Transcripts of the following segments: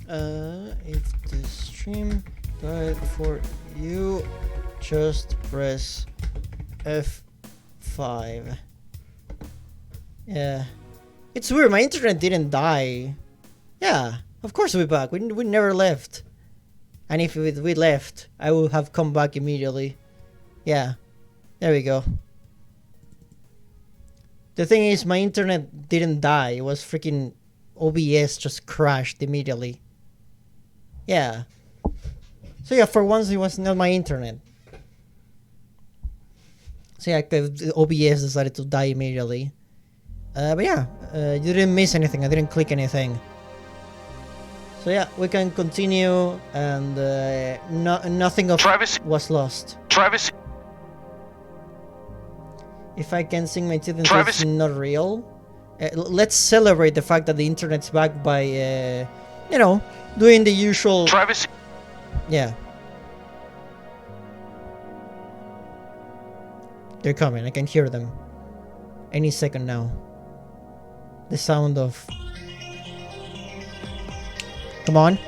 If the stream died for you, just press F5. Yeah. It's weird, my internet didn't die. Yeah, of course we're back. We never left. And if we left, I would have come back immediately. Yeah. There we go. The thing is, my internet didn't die. It was freaking OBS just crashed immediately. Yeah. So yeah, for once it was not my internet. So yeah, the OBS decided to die immediately. But yeah, you didn't miss anything. I didn't click anything. So yeah, we can continue, and nothing of Travis was lost. Travis If I can sing my teeth into Travis. it's not real. Let's celebrate the fact that the internet's back by, you know, doing the usual. Travis Yeah. They're coming. I can hear them. Any second now. The sound of. Come on.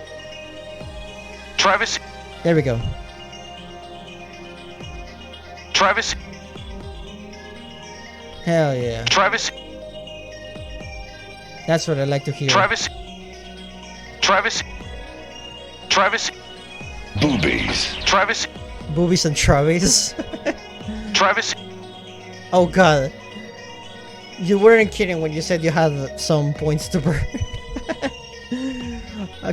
Travis There we go. Travis Hell yeah. Travis That's what I like to hear. Travis Travis Travis Boobies. Travis Boobies and Travis. Travis Oh god. You weren't kidding when you said you had some points to burn.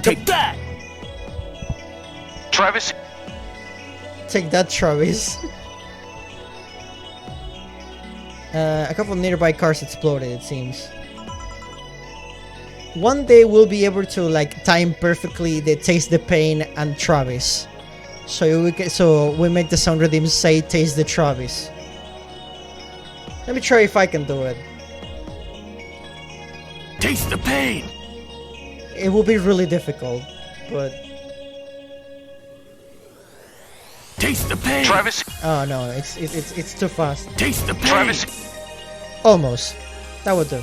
Take that Travis Take that, Travis. A couple of nearby cars exploded, it seems. One day we'll be able to like time perfectly the Taste the Pain and Travis. So we make the sound rhythm say Taste the Travis. Let me try if I can do it. Taste the pain. It will be really difficult, but Taste the pain. Travis oh no, it's too fast. Taste the pain. Travis Almost. That would do.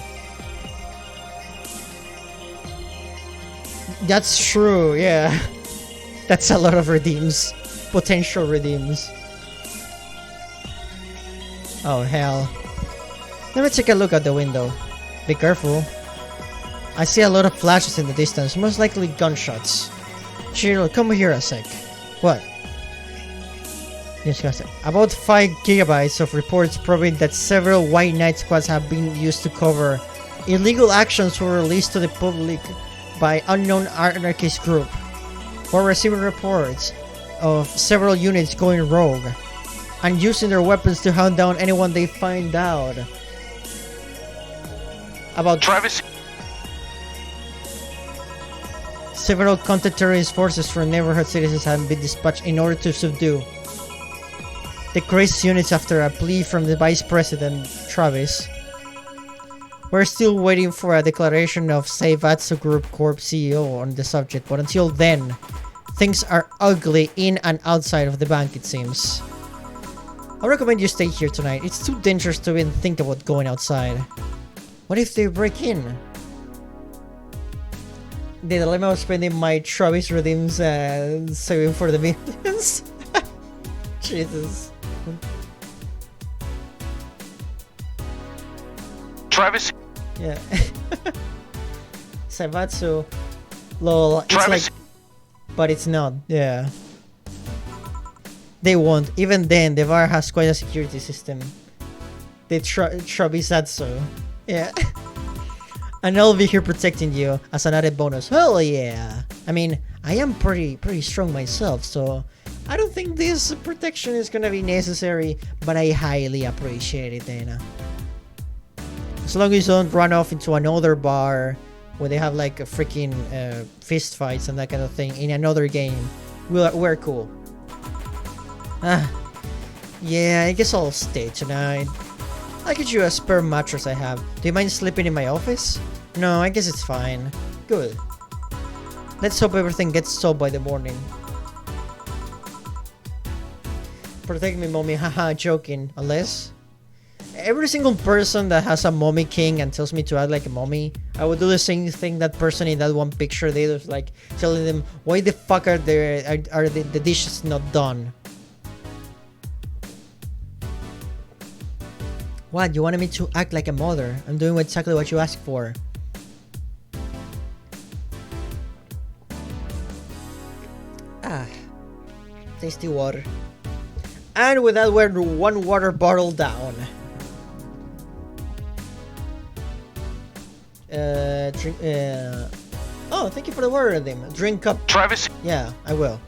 That's true, yeah. That's a lot of redeems. Potential redeems. Oh hell. Let me take a look at the window. Be careful. I see a lot of flashes in the distance, most likely gunshots. Cheryl, come here a sec. What? Disgusting. About 5 gigabytes of reports proving that several White Knight squads have been used to cover illegal actions were released to the public by unknown anarchist group. We're receiving reports of several units going rogue and using their weapons to hunt down anyone they find out. About Travis several counter-terrorist forces from neighborhood citizens have been dispatched in order to subdue the crazy units after a plea from the Vice President, Travis. We're still waiting for a declaration of Seivatsu Group Corp CEO on the subject, but until then, things are ugly in and outside of the bank, it seems. I recommend you stay here tonight. It's too dangerous to even think about going outside. What if they break in? The dilemma of spending my Travis redeems saving for the millions. Jesus. Travis Yeah. Seivatsu. Lol. It's Travis like. But it's not. Yeah. They won't. Even then, the VAR has quite a security system. They Trabisatsu. Yeah. And I'll be here protecting you as an added bonus. Hell yeah. I mean, I am pretty strong myself, so I don't think this protection is gonna be necessary, but I highly appreciate it, Dana. As long as you don't run off into another bar where they have like a freaking fist fights and that kind of thing in another game, we're cool. Yeah, I guess I'll stay tonight. I'll get you a spare mattress I have. Do you mind sleeping in my office? No, I guess it's fine. Good. Let's hope everything gets solved by the morning. Protect me, mommy. Haha, joking. Unless... Every single person that has a mommy king and tells me to act like a mommy, I would do the same thing that person in that one picture. They was like telling them, why the fuck are the dishes not done? What, you wanted me to act like a mother? I'm doing exactly what you asked for. Ah, tasty water. And with that, we're one water bottle down. Drink, oh, thank you for the water, Redeem. Drink up. Travis. Yeah, I will.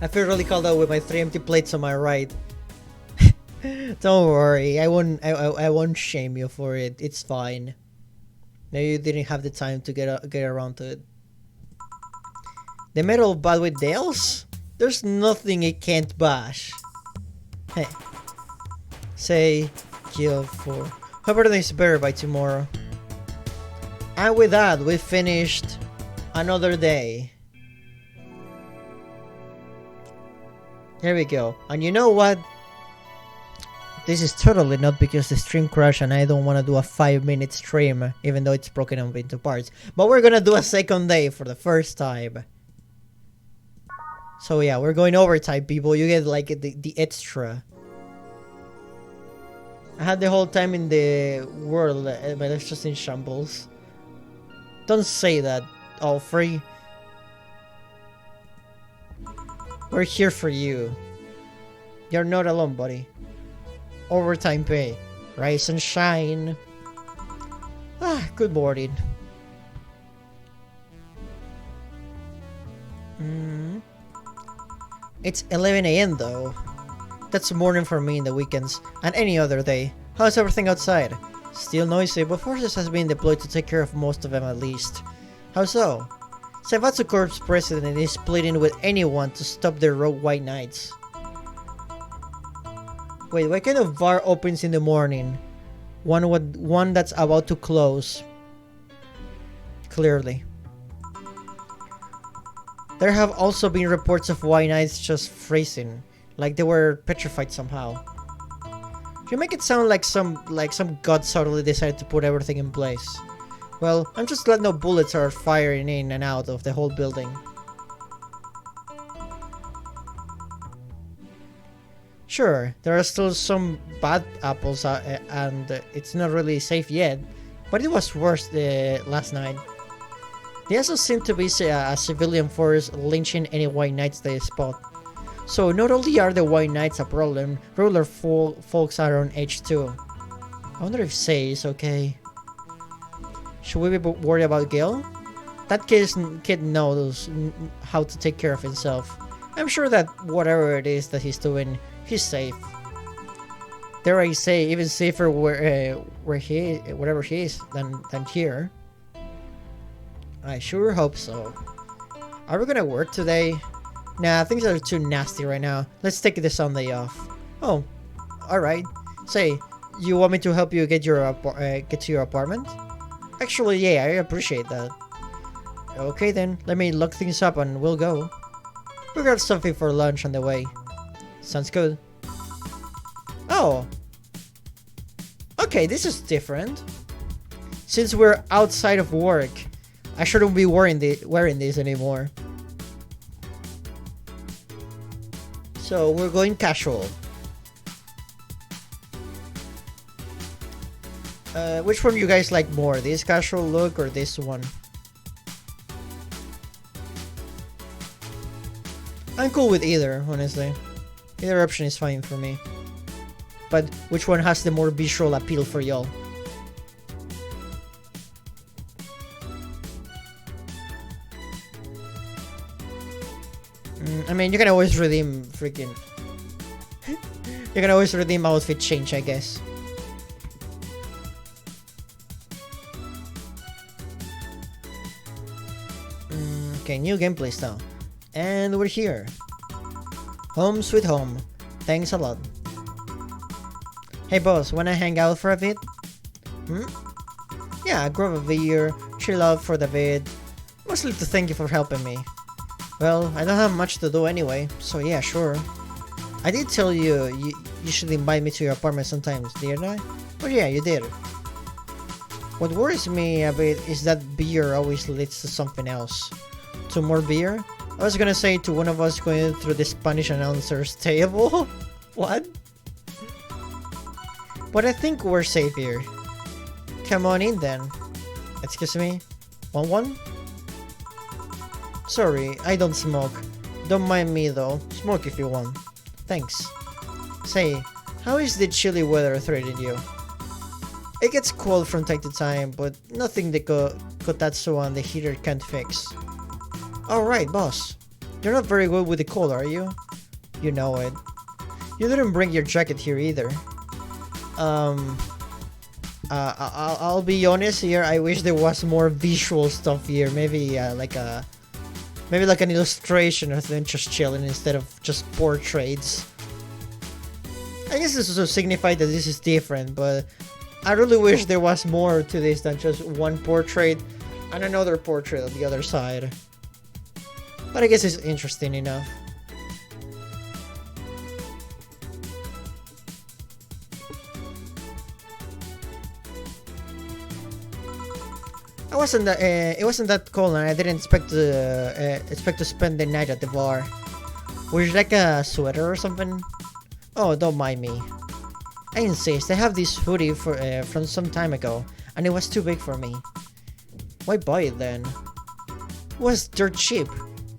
I feel really called out with my 3 empty plates on my right. Don't worry, I won't shame you for it. It's fine. No, you didn't have the time to get around to it. The metal bad with nails? There's nothing it can't bash. Hey. Say kill for. Hope everything's better by tomorrow. And with that, we finished another day. There we go. And you know what? This is totally not because the stream crashed and I don't want to do a 5-minute stream, even though it's broken up into parts. But we're gonna do a second day for the first time. So yeah, we're going overtime, people. You get like the extra. I had the whole time in the world, but it's just in shambles. Don't say that, Alfrey. We're here for you. You're not alone, buddy. Overtime pay. Rise and shine. Ah, good morning. It's 11 a.m. though. That's morning for me in the weekends and any other day. How's everything outside? Still noisy, but forces has been deployed to take care of most of them at least. How so? Seifatsu Corps president is pleading with anyone to stop the rogue white knights. Wait, what kind of bar opens in the morning? One that's about to close. Clearly. There have also been reports of white knights just freezing, like they were petrified somehow. You make it sound like some god suddenly decided to put everything in place. Well, I'm just glad no bullets are firing in and out of the whole building. Sure, there are still some bad apples and it's not really safe yet, but it was worse last night. They also seem to be a civilian force lynching any white knights they spot. So not only are the white knights a problem, ruler folks are on edge too. I wonder if Sei is okay. Should we be worried about Gil? That kid knows how to take care of himself. I'm sure that whatever it is that he's doing, he's safe. Dare I say, even safer wherever he is than here. I sure hope so. Are we gonna work today? Nah, things are too nasty right now. Let's take the Sunday off. Oh, alright. Say, you want me to help you get to your apartment? Actually, yeah, I appreciate that. Okay then, let me look things up and we'll go. We got something for lunch on the way. Sounds good. Oh. Okay, this is different. Since we're outside of work, I shouldn't be wearing this anymore. So we're going casual. Which one you guys like more? This casual look or this one? I'm cool with either, honestly. Either option is fine for me. But which one has the more visual appeal for y'all? I mean, you can always redeem freaking... you can always redeem outfit change, I guess. Okay, new gameplay style. And we're here. Home sweet home. Thanks a lot. Hey boss, wanna hang out for a bit? Yeah, grab a beer, chill out for the vid. Mostly to thank you for helping me. Well, I don't have much to do anyway, so yeah, sure. I did tell you you should invite me to your apartment sometimes, didn't I? Oh yeah, you did. What worries me a bit is that beer always leads to something else. To more beer? I was gonna say to one of us going through the Spanish announcer's table. What? But I think we're safe here. Come on in then. Excuse me? Want one? Sorry, I don't smoke. Don't mind me though. Smoke if you want. Thanks. Say, how is the chilly weather treating you? It gets cold from time to time, but nothing the Kotatsu and the heater can't fix. Alright, boss. You're not very good with the cold, are you? You know it. You didn't bring your jacket here either. I'll be honest here, I wish there was more visual stuff here. Maybe like an illustration of them just chilling instead of just portraits. I guess this also signifies that this is different, but I really wish there was more to this than just one portrait and another portrait on the other side. But I guess it's interesting enough. It wasn't that cold, and I didn't expect to spend the night at the bar. Was it like a sweater or something? Oh, don't mind me. I insist. I have this hoodie from some time ago, and it was too big for me. Why buy it then? It was dirt cheap.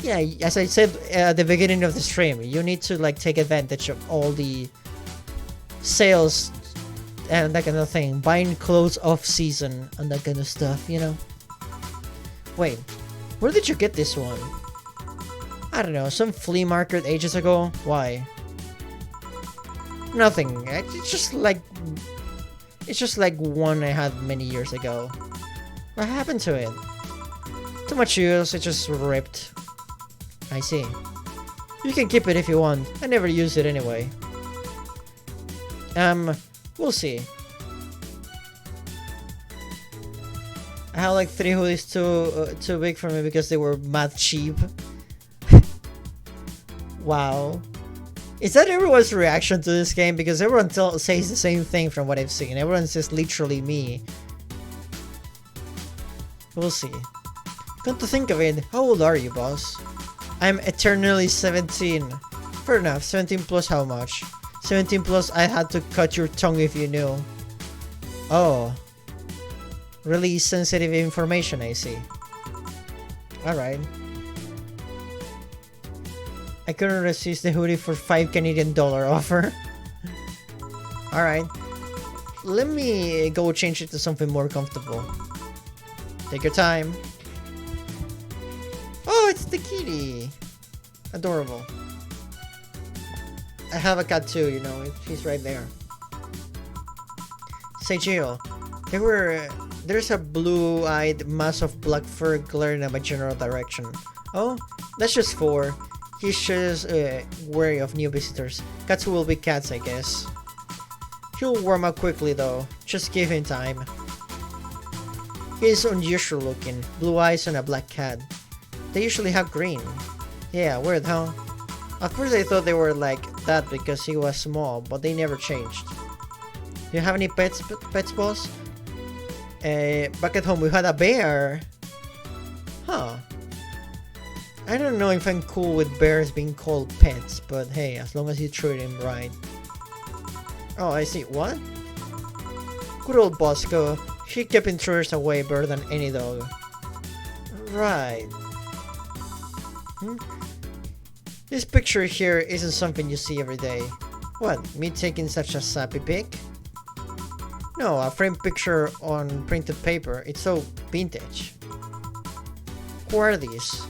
Yeah, as I said at the beginning of the stream, you need to like take advantage of all the sales and that kind of thing. Buying clothes off season and that kind of stuff, you know. Wait, where did you get this one? I don't know, some flea market ages ago? Why? Nothing. It's just like one I had many years ago. What happened to it? Too much use, it just ripped. I see. You can keep it if you want. I never use it anyway. We'll see. I had like 3 hoodies too big for me because they were mad cheap. Wow. Is that everyone's reaction to this game? Because everyone says the same thing from what I've seen. Everyone says literally me. We'll see. Come to think of it, how old are you, boss? I'm eternally 17. Fair enough, 17 plus how much? 17 plus I had to cut your tongue if you knew. Oh. Really sensitive information, I see. Alright. I couldn't resist the hoodie for $5 Canadian offer. Alright. Let me go change it to something more comfortable. Take your time. Oh, it's the kitty. Adorable. I have a cat too, you know, she's right there. Say Gio, there's a blue-eyed mass of black fur glaring at my general direction. Oh, that's just 4. He's just wary of new visitors. Cats will be cats, I guess. He'll warm up quickly though, just give him time. He's unusual looking, blue eyes and a black cat. They usually have green. Yeah, weird, huh? At first I thought they were like that because he was small, but they never changed. Do you have any pets, boss? Back at home we had a bear. Huh. I don't know if I'm cool with bears being called pets, but hey, as long as you treat him right. Oh, I see. What? Good old Bosco. He kept intruders away better than any dog. Right. This picture here isn't something you see every day. What, me taking such a sappy pic? No, a framed picture on printed paper. It's so vintage. Who are these?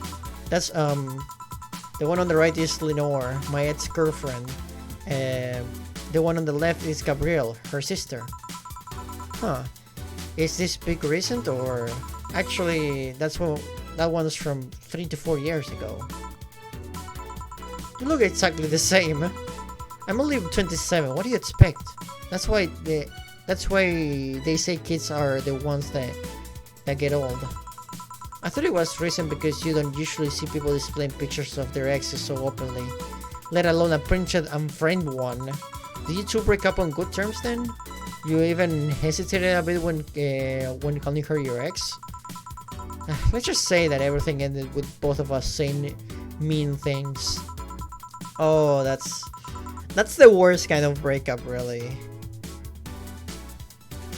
That's, the one on the right is Lenore, my ex-girlfriend. The one on the left is Gabrielle, her sister. Huh. Is this big recent or... Actually, that one's from 3 to 4 years ago. You look exactly the same. I'm only 27, what do you expect? That's why they say kids are the ones that get old. I thought it was recent because you don't usually see people displaying pictures of their exes so openly, let alone a printed and framed one. Did you two break up on good terms then? You even hesitated a bit when calling her your ex? Let's just say that everything ended with both of us saying mean things. Oh, that's the worst kind of breakup, really.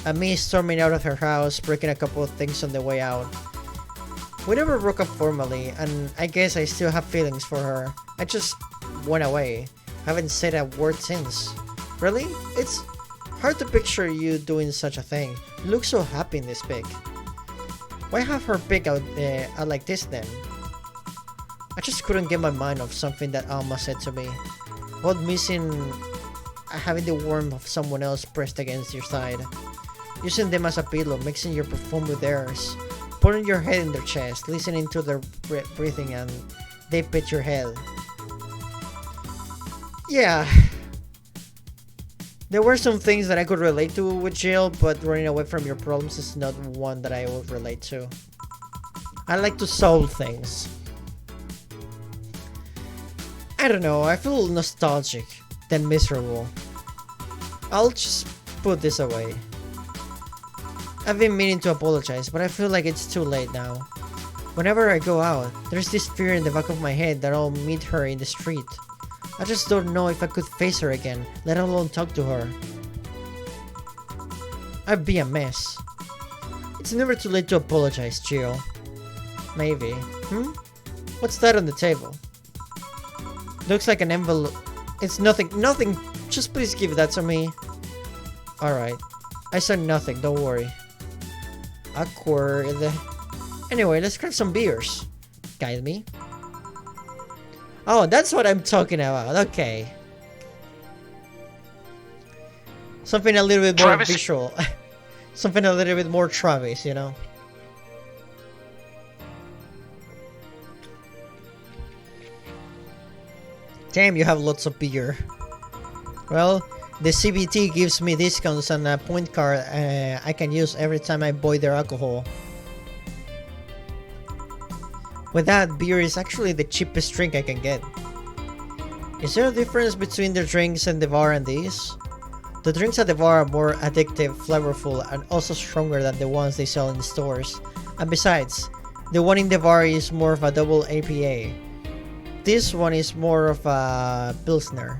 And me storming out of her house, breaking a couple of things on the way out. We never broke up formally, and I guess I still have feelings for her. I just went away. Haven't said a word since. Really? It's hard to picture you doing such a thing. You look so happy in this pic. Why have her pic out like this then? I just couldn't get my mind off something that Alma said to me. About missing having the warmth of someone else pressed against your side. Using them as a pillow, mixing your perfume with theirs. Putting your head in their chest, listening to their breathing, and they pet your head. Yeah. There were some things that I could relate to with Jill, but running away from your problems is not one that I would relate to. I like to solve things. I don't know, I feel nostalgic, then miserable. I'll just put this away. I've been meaning to apologize, but I feel like it's too late now. Whenever I go out, there's this fear in the back of my head that I'll meet her in the street. I just don't know if I could face her again, let alone talk to her. I'd be a mess. It's never too late to apologize, Jill. Maybe. What's that on the table? Looks like an envelope. It's nothing, just please give that to me. Alright. I said nothing, don't worry. Awkward. Anyway, let's grab some beers. Guide me. Oh, that's what I'm talking about. Okay. Something a little bit more Travis. visual. Something a little bit more Travis, you know? Damn, you have lots of beer. Well, the CBT gives me discounts on a point card I can use every time I buy their alcohol. With that, beer is actually the cheapest drink I can get. Is there a difference between the drinks in the bar and these? The drinks at the bar are more addictive, flavorful, and also stronger than the ones they sell in the stores. And besides, the one in the bar is more of a double APA. This one is more of a Pilsner.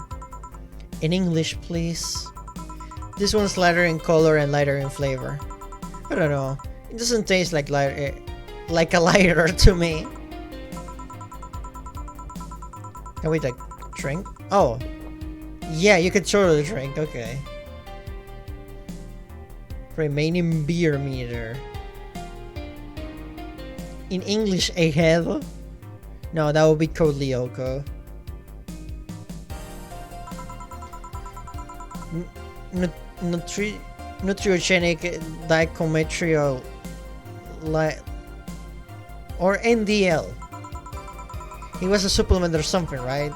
In English, please. This one's lighter in color and lighter in flavor. I don't know. It doesn't taste like like a lighter to me. Can we like drink? Oh, yeah, you can totally drink. Okay. Remaining beer meter. In English, a head. No, that would be Code Lyoko. Nutriogenic dichometrial or NDL. It was a supplement or something, right?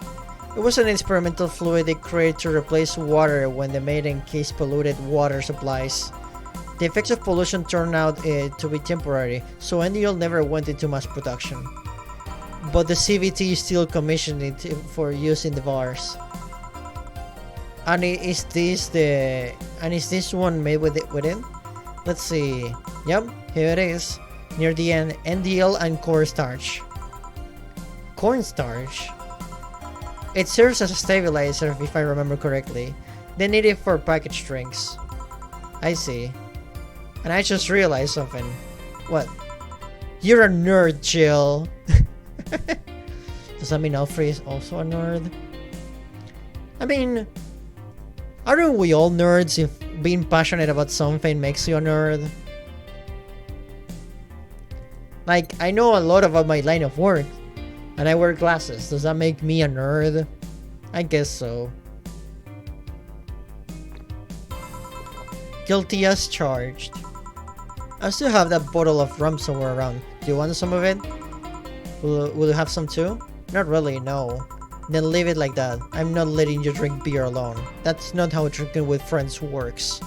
It was an experimental fluid they created to replace water when the maiden case polluted water supplies. The effects of pollution turned out to be temporary, so NDL never went into mass production. But the CVT still commissioned it for use in the bars. And is this one made with it? Let's see. Yep, here it is. Near the end, NDL and cornstarch. Cornstarch? It serves as a stabilizer if I remember correctly. They need it for packaged drinks. I see. And I just realized something. What? You're a nerd, Jill. Does that mean Alfred is also a nerd? I mean, aren't we all nerds if being passionate about something makes you a nerd? Like, I know a lot about my line of work, and I wear glasses. Does that make me a nerd? I guess so. Guilty as charged. I still have that bottle of rum somewhere around. Do you want some of it? Will you have some too? Not really, no. Then leave it like that. I'm not letting you drink beer alone. That's not how drinking with friends works.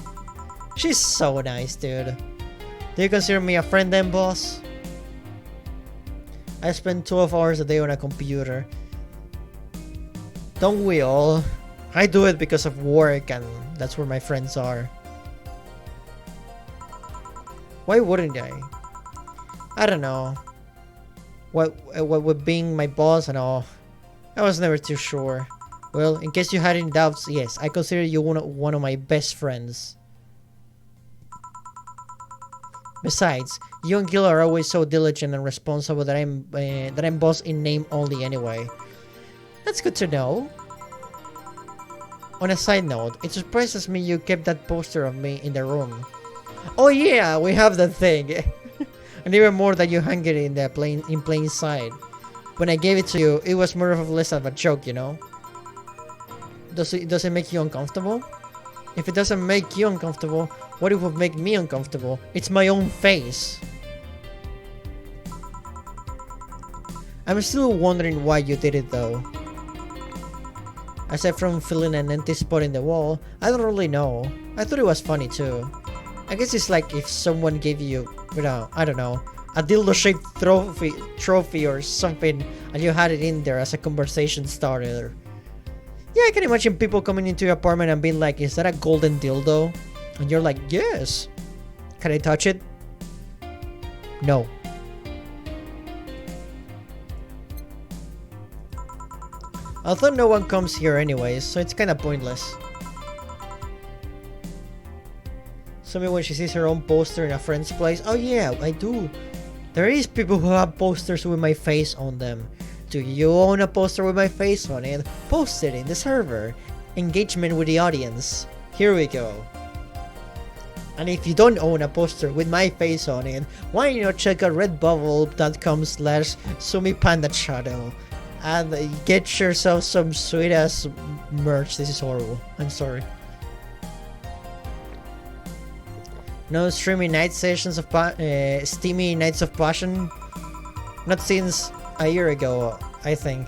She's so nice, dude. Do you consider me a friend then, boss? I spend 12 hours a day on a computer. Don't we all? I do it because of work and that's where my friends are. Why wouldn't I? I don't know. What with being my boss and all, I was never too sure. Well, in case you had any doubts, yes, I consider you one of my best friends. Besides, you and Gil are always so diligent and responsible that I'm boss in name only anyway. That's good to know. On a side note, it surprises me you kept that poster of me in the room. Oh yeah, we have that thing. And even more that you hang it in plain sight. When I gave it to you, it was more of less of a joke, you know? Does it make you uncomfortable? If it doesn't make you uncomfortable, what it would make me uncomfortable? It's my own face. I'm still wondering why you did it though. Aside from filling an empty spot in the wall, I don't really know. I thought it was funny too. I guess it's like if someone gave you, I don't know, a dildo-shaped trophy or something, and you had it in there as a conversation starter. Yeah, I can imagine people coming into your apartment and being like, "Is that a golden dildo?" And you're like, "Yes." Can I touch it? No. Although no one comes here anyways, so it's kinda pointless. Somebody when she sees her own poster in a friend's place. Oh yeah, I do. There is people who have posters with my face on them. Do you own a poster with my face on it? Post it in the server. Engagement with the audience. Here we go. And if you don't own a poster with my face on it, why not check out redbubble.com/sumipandachado and get yourself some sweet ass merch. This is horrible. I'm sorry. No streamy night sessions of steamy nights of passion. Not since a year ago, I think.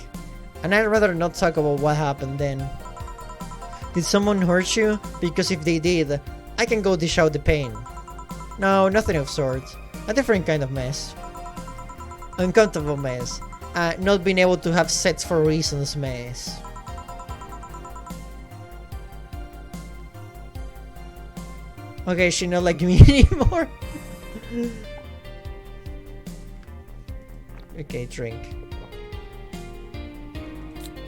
And I'd rather not talk about what happened then. Did someone hurt you? Because if they did, I can go dish out the pain. No, nothing of sorts. A different kind of mess. Uncomfortable mess. Not being able to have sex for reasons mess. Okay, she not like me anymore. Okay, drink.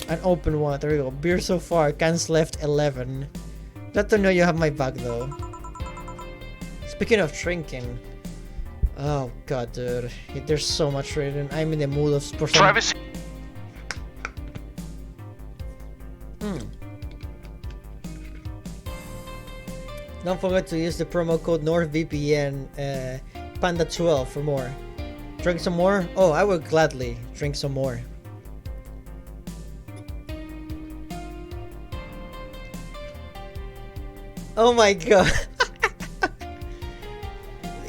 An open one. There we go. Beer so far. Cans left 11. Glad to know you have my back though. Speaking of drinking. Oh god, dude. There's so much written. I'm in the mood of for some... Travis. Don't forget to use the promo code NordVPN Panda12 for more. Drink some more? Oh, I would gladly drink some more. Oh my god.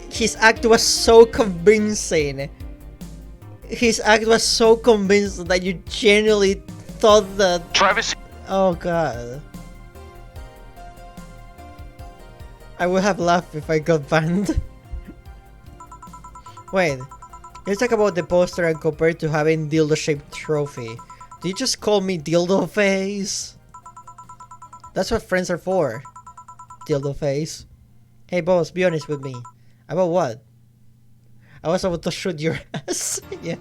His act was so convincing. His act was so convincing that you genuinely thought that... Travis. Oh god. I would have laughed if I got banned. Wait, you talk about the poster and compared to having dildo-shaped trophy. Did you just call me dildo face? That's what friends are for. Dildo face. Hey boss, be honest with me. About what? I was about to shoot your ass. Yeah.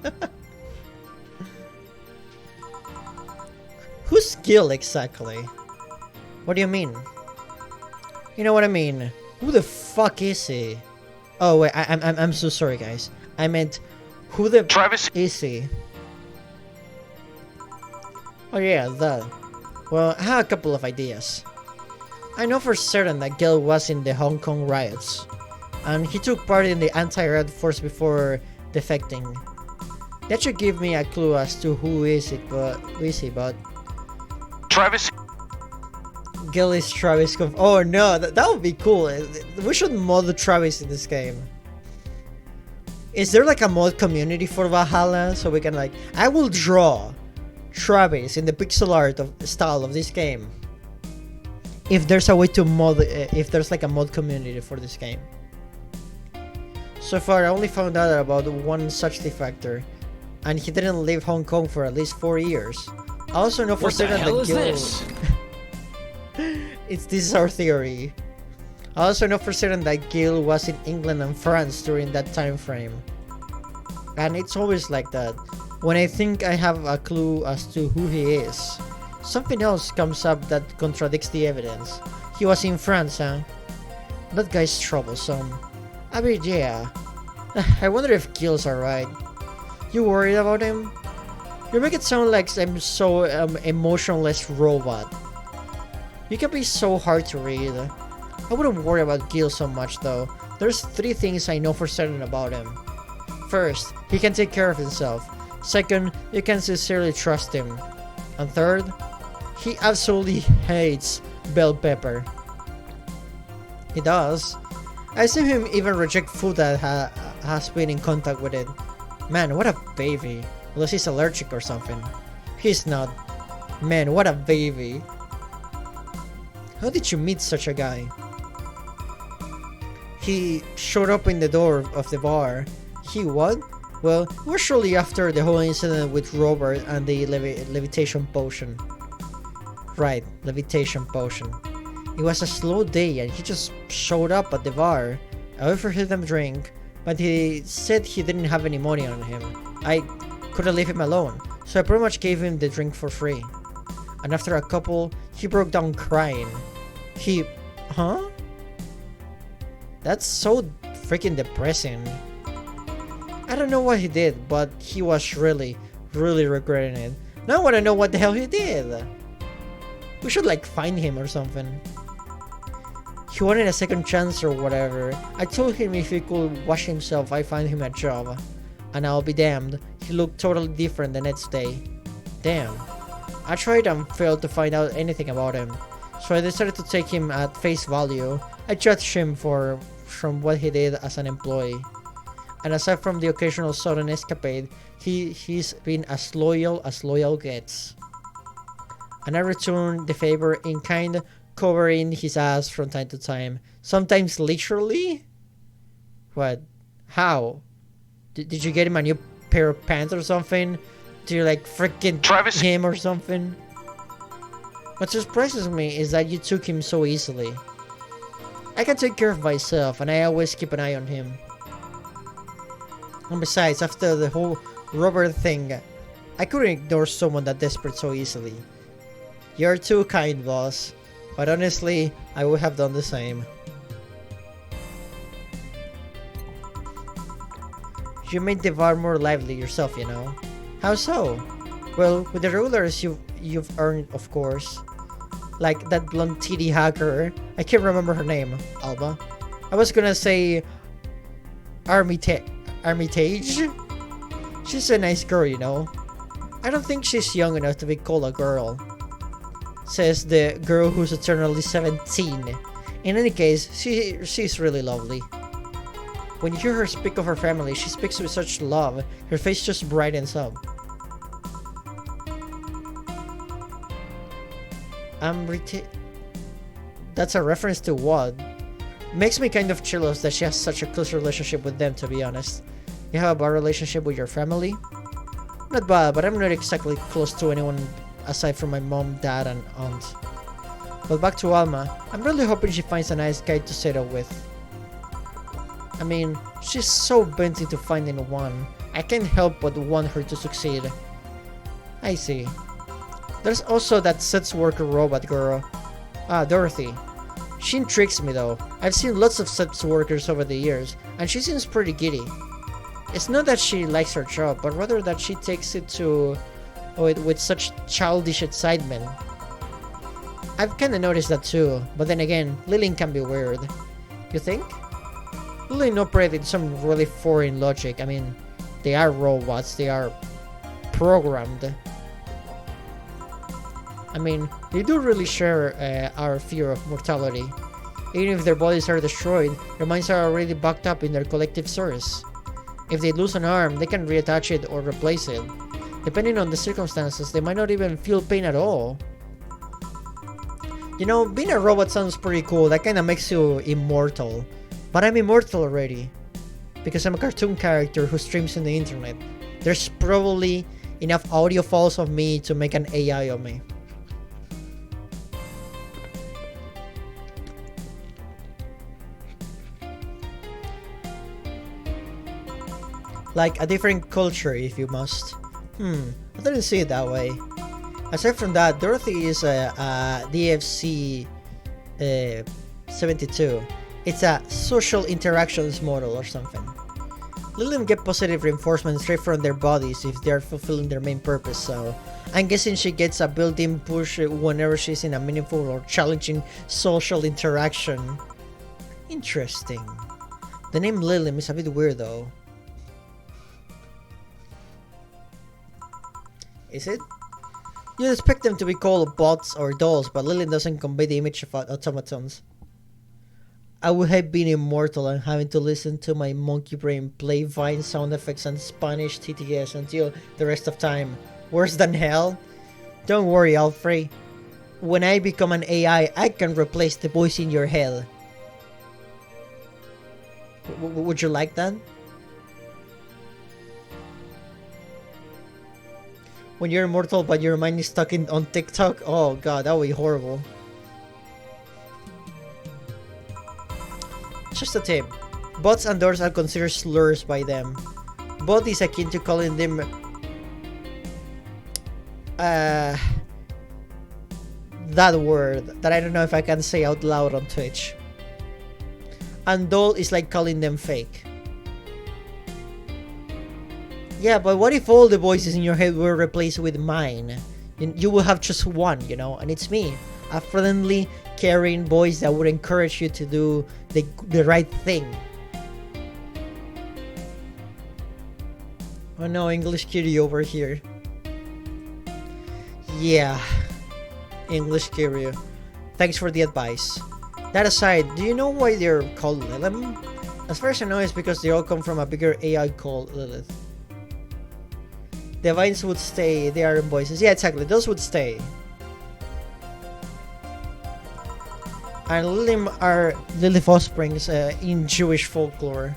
Who's Gil exactly? What do you mean? You know what I mean? Who the fuck is he? Oh wait, I'm so sorry guys. I meant, who the Travis is he? Oh yeah, that. Well, I have a couple of ideas. I know for certain that Gil was in the Hong Kong riots, and he took part in the anti-riot force before defecting. That should give me a clue as to who is it, but who is he? But Travis. Gil is Travis. Oh no, that would be cool. We should mod Travis in this game. Is there like a mod community for Valhalla so we can like? I will draw Travis in the pixel art style of this game. If there's a way to mod, if there's like a mod community for this game. So far, I only found out about one such defector. and he didn't leave Hong Kong for at least 4 years. I also know for What the certain hell that is Gil... this? This is our theory. I also know for certain that Gil was in England and France during that time frame. And it's always like that. When I think I have a clue as to who he is, something else comes up that contradicts the evidence. He was in France, huh? That guy's troublesome. I mean, yeah. I wonder if Gil's alright. You worried about him? You make it sound like I'm so emotionless robot. You can be so hard to read. I wouldn't worry about Gil so much though. There's 3 things I know for certain about him. First, he can take care of himself. Second, you can sincerely trust him. And third, he absolutely hates bell pepper. He does. I've seen him even reject food that has been in contact with it. Man, what a baby. Unless he's allergic or something. He's not. Man, what a baby. How did you meet such a guy? He showed up in the door of the bar. He what? Well, it was shortly after the whole incident with Robert and the levitation potion. Right, levitation potion. It was a slow day and he just showed up at the bar. I offered him a drink, but he said he didn't have any money on him. I couldn't leave him alone, so I pretty much gave him the drink for free. And after a couple, he broke down crying. Huh? That's so freaking depressing. I don't know what he did, but he was really regretting it. Now I wanna know what the hell he did. We should like find him or something. He wanted a second chance or whatever. I told him if he could wash himself, I'd find him a job. And I'll be damned, he looked totally different the next day. Damn. I tried and failed to find out anything about him. So I decided to take him at face value. I judged him from what he did as an employee. And aside from the occasional sudden escapade, he's been as loyal gets. And I returned the favor in kind, covering his ass from time to time. Sometimes literally? What? How? Did you get him a new pair of pants or something? Do you like freaking Travis him or something? What surprises me is that you took him so easily. I can take care of myself and I always keep an eye on him. And besides, after the whole Robert thing, I couldn't ignore someone that desperate so easily. You're too kind, boss. But honestly, I would have done the same. You made the bar more lively yourself, you know. How so? Well, with the regulars you've earned, of course. Like that blonde titty hacker. I can't remember her name. Alba. I was gonna say Armitage. She's a nice girl, you know. I don't think she's young enough to be called a girl. Says the girl who's eternally 17. In any case, she's really lovely. When you hear her speak of her family, she speaks with such love. Her face just brightens up. That's a reference to what? Makes me kind of jealous that she has such a close relationship with them, to be honest. You have a bad relationship with your family? Not bad, but I'm not exactly close to anyone aside from my mom, dad, and aunt. But back to Alma, I'm really hoping she finds a nice guy to settle with. I mean, she's so bent into finding one. I can't help but want her to succeed. I see. There's also that sex worker robot girl. Dorothy. She intrigues me though. I've seen lots of sex workers over the years, and she seems pretty giddy. It's not that she likes her job, but rather that she takes it with such childish excitement. I've kinda noticed that too, but then again, Lillian can be weird. You think? Lillian operated some really foreign logic. I mean, they are robots, they are programmed. I mean, they do really share our fear of mortality. Even if their bodies are destroyed, their minds are already backed up in their collective source. If they lose an arm, they can reattach it or replace it. Depending on the circumstances, they might not even feel pain at all. You know, being a robot sounds pretty cool. That kinda makes you immortal. But I'm immortal already. Because I'm a cartoon character who streams on the internet. There's probably enough audio files of me to make an AI of me. Like a different culture, if you must. I didn't see it that way. Aside from that, Dorothy is a DFC 72. It's a social interactions model or something. Let them get positive reinforcement straight from their bodies if they are fulfilling their main purpose, so I'm guessing she gets a built-in push whenever she's in a meaningful or challenging social interaction. Interesting. The name Lilim is a bit weird though. Is it? You'd expect them to be called bots or dolls, but Lilin doesn't convey the image of automatons. I would have been immortal and having to listen to my monkey brain play Vine sound effects and Spanish TTS until the rest of time. Worse than hell? Don't worry, Alfred. When I become an AI, I can replace the voice in your head. Would you like that? When you're immortal but your mind is stuck on TikTok? Oh god, that would be horrible. Just a tip. Bots and doors are considered slurs by them. Bot is akin to calling them that word that I don't know if I can say out loud on Twitch. And doll is like calling them fake. Yeah, but what if all the voices in your head were replaced with mine? You will have just one, you know, and it's me. A friendly, caring voice that would encourage you to do the right thing. Oh no, English Curie over here. Yeah, English Curie. Thanks for the advice. That aside, do you know why they're called Lilim? As far as I know, it's because they all come from a bigger AI called Lilith. The vines would stay, they are voices. Yeah, exactly, those would stay. And Lilim are Lilith offsprings in Jewish folklore.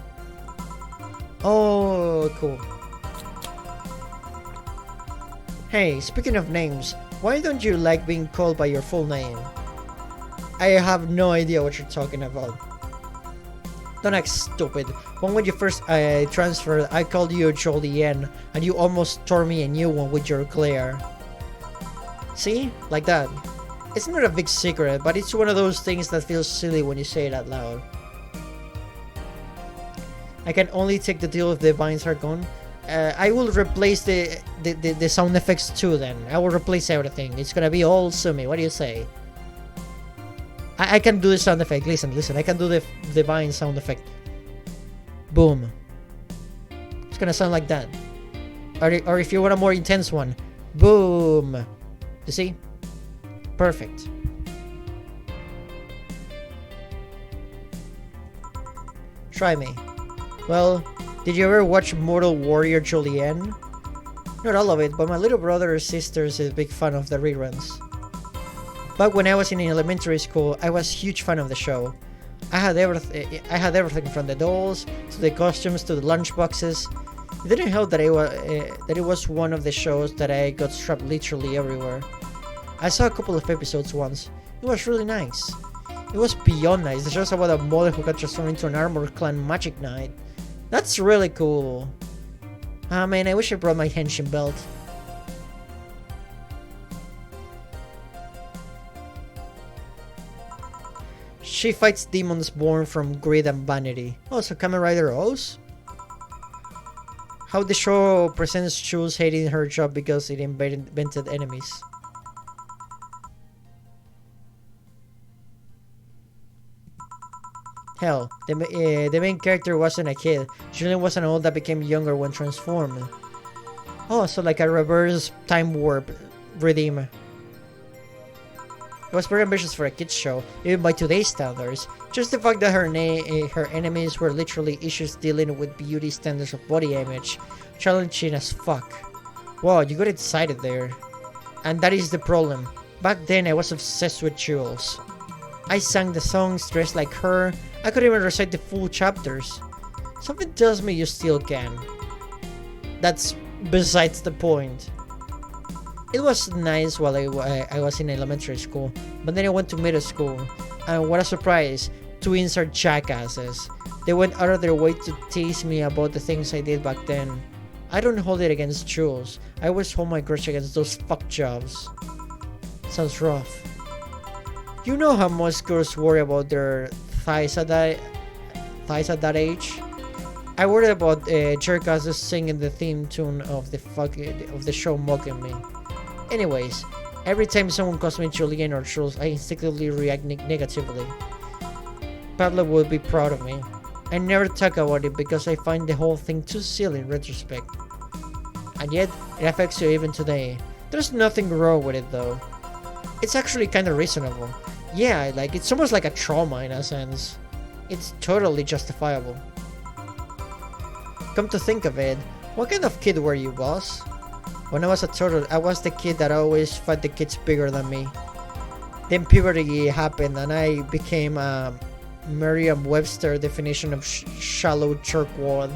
Oh, cool. Hey, speaking of names, why don't you like being called by your full name? I have no idea what you're talking about. Don't act stupid. When you first transferred, I called you Jolien, and you almost tore me a new one with your glare. See? Like that. It's not a big secret, but it's one of those things that feels silly when you say it out loud. I can only take the deal if the vines are gone. I will replace the sound effects too then. I will replace everything. It's gonna be all Sumi. What do you say? I can do the sound effect. Listen. I can do the vine sound effect. Boom. It's gonna sound like that. Or if you want a more intense one. Boom. You see? Perfect. Try me. Well, did you ever watch Mortal Warrior Julienne? Not all of it, but my little brother or sister is a big fan of the reruns. Back when I was in elementary school, I was a huge fan of the show. I had everything from the dolls to the costumes to the lunchboxes. It didn't help that it was one of the shows that I got strapped literally everywhere. I saw a couple of episodes once. It was really nice. It was beyond nice. The show's about a model who got transformed into an armored clan magic knight. That's really cool. Ah man, I wish I brought my henshin belt. She fights demons born from greed and vanity. Oh, so Kamen Rider O's? How the show presents Chus hating her job because it invented enemies. Hell, the main character wasn't a kid. Julian was an old that became younger when transformed. Oh, so like a reverse time warp redeem. It was very ambitious for a kids show, even by today's standards. Just the fact that her enemies were literally issues dealing with beauty standards of body image, challenging as fuck. Wow, you got excited there. And that is the problem. Back then I was obsessed with Jules. I sang the songs dressed like her. I could even recite the full chapters. Something tells me you still can. That's besides the point. It was nice while I was in elementary school, but then I went to middle school, and what a surprise, twins are jackasses. They went out of their way to tease me about the things I did back then. I don't hold it against Jules. I always hold my grudge against those fuck jobs. Sounds rough. You know how most girls worry about their thighs at that age? I worried about jerkasses singing the theme tune of the show mocking me. Anyways, every time someone calls me Julian or Jules, I instinctively react negatively. Pablo would be proud of me. I never talk about it because I find the whole thing too silly in retrospect. And yet, it affects you even today. There's nothing wrong with it though. It's actually kinda reasonable. Yeah, like it's almost like a trauma in a sense. It's totally justifiable. Come to think of it, what kind of kid were you, boss? When I was a toddler, I was the kid that always fought the kids bigger than me. Then puberty happened and I became a Merriam-Webster definition of shallow jerkwad.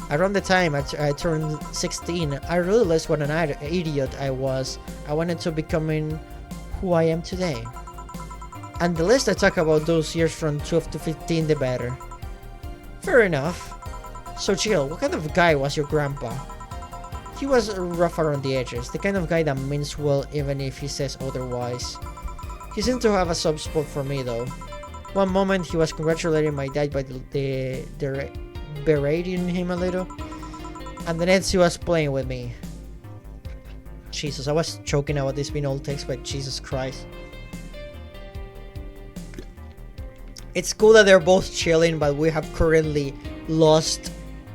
Around the time I turned 16, I realized what an idiot I was. I wanted to becoming who I am today. And the less I talk about those years from 12 to 15, the better. Fair enough. So Jill, what kind of guy was your grandpa? He was rough around the edges, the kind of guy that means well even if he says otherwise. He seemed to have a soft spot for me though. One moment he was congratulating my dad by berating him a little, and the next he was playing with me. Jesus, I was choking about this being old text, but Jesus Christ. It's cool that they're both chilling, but we have currently lost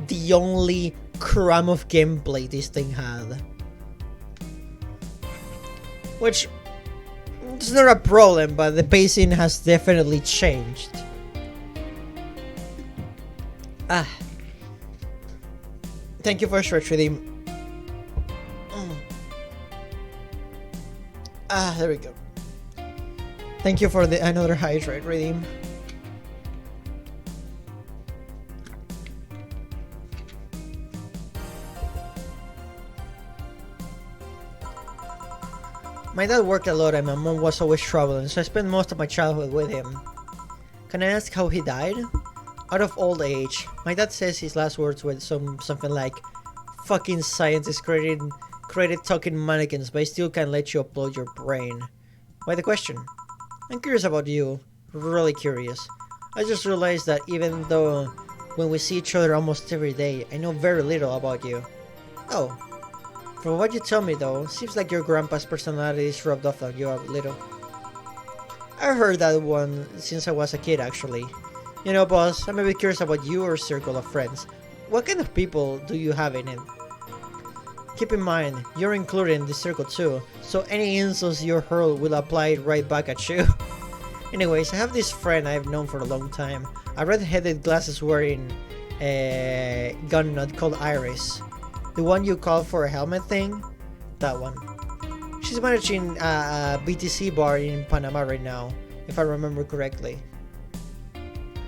the only crumb of gameplay this thing had. Which is not a problem, but the pacing has definitely changed. Thank you for stretch redeem. There we go. Thank you for another hydrate redeem. My dad worked a lot and my mom was always traveling, so I spent most of my childhood with him. Can I ask how he died? Out of old age. My dad says his last words were something like, "Fucking scientists created talking mannequins, but I still can't let you upload your brain." Why the question? I'm curious about you. Really curious. I just realized that even though when we see each other almost every day, I know very little about you. Oh. From what you tell me though, seems like your grandpa's personality is rubbed off on you a little. I heard that one since I was a kid actually. You know boss, I'm a bit curious about your circle of friends. What kind of people do you have in it? Keep in mind, you're included in this circle too, so any insults you hurl will apply right back at you. Anyways, I have this friend I've known for a long time, a red-headed glasses wearing gun nut called Iris. The one you call for a helmet thing? That one. She's managing a BTC bar in Panama right now, if I remember correctly.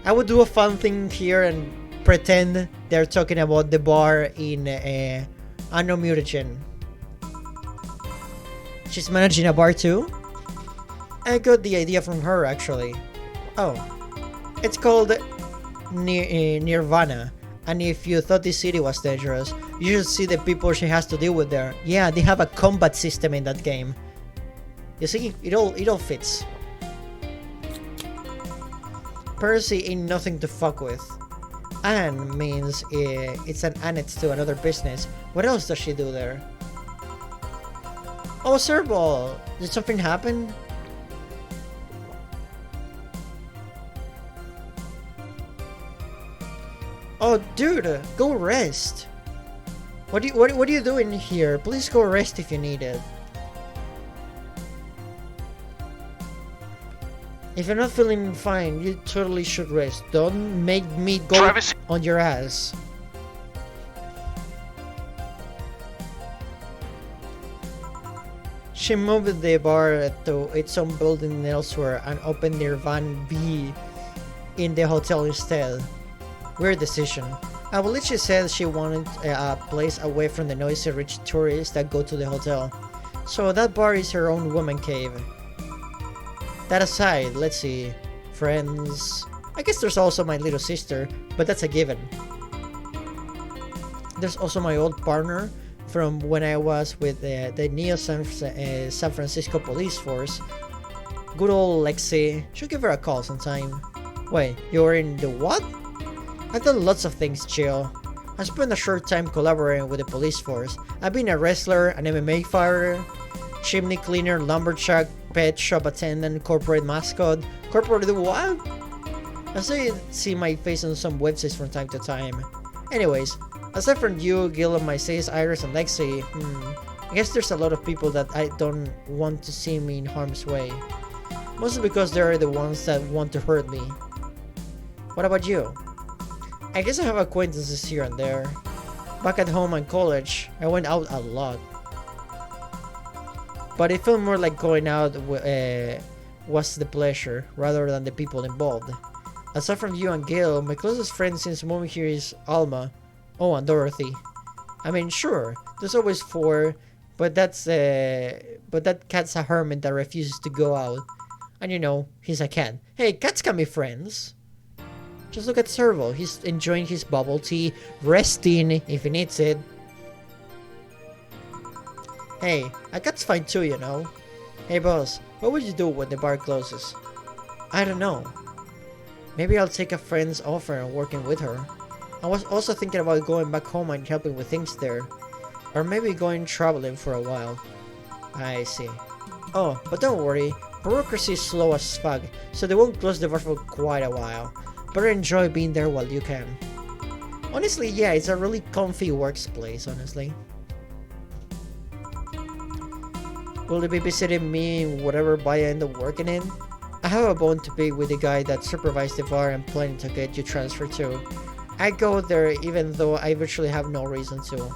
I would do a fun thing here and pretend they're talking about the bar in Anno Mutagen. She's managing a bar too? I got the idea from her actually. Oh. It's called Nirvana. And if you thought this city was dangerous, you should see the people she has to deal with there. Yeah, they have a combat system in that game. You see, it all fits. Percy ain't nothing to fuck with. Anne means it's an annex to another business. What else does she do there? Oh, Sirbal! Did something happen? Oh, dude, go rest. What are you doing here? Please go rest if you need it. If you're not feeling fine, you totally should rest. Don't make me go Travis. on your ass. She moved the bar to its own building elsewhere and opened Nirvana B in the hotel instead. Weird decision. Abolici said she wanted a place away from the noisy rich tourists that go to the hotel. So that bar is her own woman cave. That aside, let's see. Friends. I guess there's also my little sister, but that's a given. There's also my old partner from when I was with the Neo San Francisco police force. Good old Lexi. Should give her a call sometime. Wait, you're in the what? I've done lots of things, Jill. I spent a short time collaborating with the police force. I've been a wrestler, an MMA fighter, chimney cleaner, lumberjack, pet shop attendant, corporate mascot. Corporate what? I see my face on some websites from time to time. Anyways, aside from you, Gil, my sis, Iris, and Lexi, I guess there's a lot of people that I don't want to see me in harm's way. Mostly because they're the ones that want to hurt me. What about you? I guess I have acquaintances here and there. Back at home and college, I went out a lot. But it felt more like going out was the pleasure, rather than the people involved. Aside from you and Gil, my closest friend since moving here is Alma. Oh, and Dorothy. I mean, sure, there's always 4, but that cat's a hermit that refuses to go out. And you know, he's a cat. Hey, cats can be friends. Just look at Servo. He's enjoying his bubble tea, resting if he needs it. Hey, a cat's fine too, you know. Hey boss, what would you do when the bar closes? I don't know. Maybe I'll take a friend's offer and working with her. I was also thinking about going back home and helping with things there. Or maybe going traveling for a while. I see. Oh, but don't worry. Bureaucracy is slow as fuck, so they won't close the bar for quite a while. Better enjoy being there while you can. Honestly, yeah, it's a really comfy workplace, honestly. Will they be visiting me in whatever bar I end up working in? I have a bone to pick with the guy that supervised the bar and planning to get you transferred to. I go there even though I virtually have no reason to.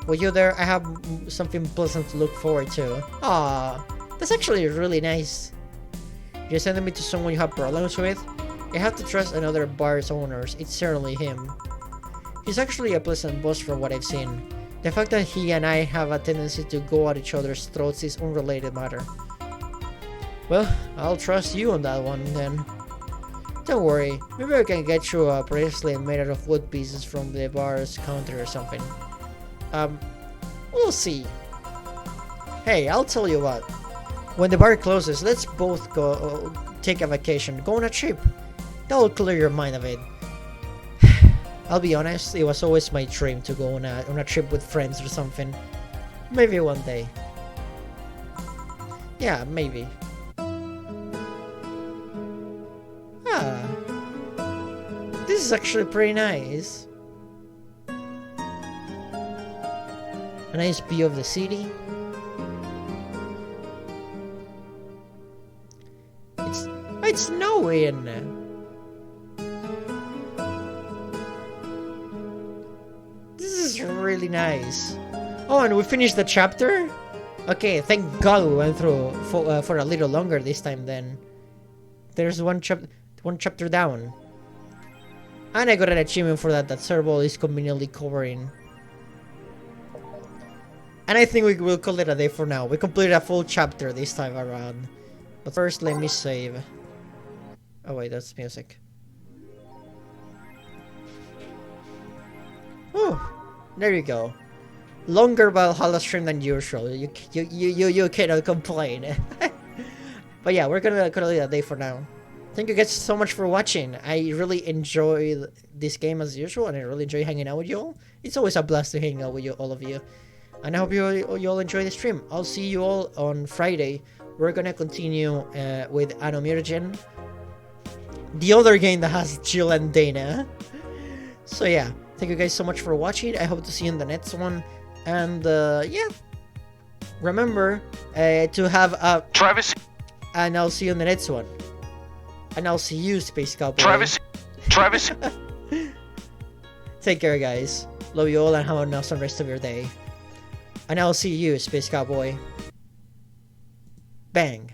With you there, I have something pleasant to look forward to. Ah, that's actually really nice. You're sending me to someone you have problems with? I have to trust another bar's owners. It's certainly him. He's actually a pleasant boss from what I've seen. The fact that he and I have a tendency to go at each other's throats is unrelated matter. Well, I'll trust you on that one then. Don't worry, maybe I can get you a bracelet made out of wood pieces from the bar's counter or something. We'll see. Hey, I'll tell you what. When the bar closes, let's both go take a vacation, go on a trip. That'll clear your mind of it. I'll be honest, it was always my dream to go on a trip with friends or something. Maybe one day. Yeah, maybe. Ah. This is actually pretty nice. A nice view of the city. It's snowing. Really nice. Oh, and we finished the chapter? Okay, thank God we went through for a little longer this time then. There's one chapter down. And I got an achievement for that Servo is conveniently covering. And I think we will call it a day for now. We completed a full chapter this time around. But first, let me save. Oh wait, that's music. Whew. There you go. Longer Valhalla stream than usual. You cannot complain. But yeah, we're gonna call it a day for now. Thank you guys so much for watching. I really enjoy this game as usual, and I really enjoy hanging out with you all. It's always a blast to hang out with you, all of you. And I hope you all enjoy the stream. I'll see you all on Friday. We're gonna continue with Anomirgen, the other game that has Jill and Dana. So yeah. Thank you guys so much for watching. I hope to see you in the next one. And yeah. Remember to have a... Travis. And I'll see you in the next one. And I'll see you, Space Cowboy. Travis. Take care, guys. Love you all and have an awesome rest of your day. And I'll see you, Space Cowboy. Bang.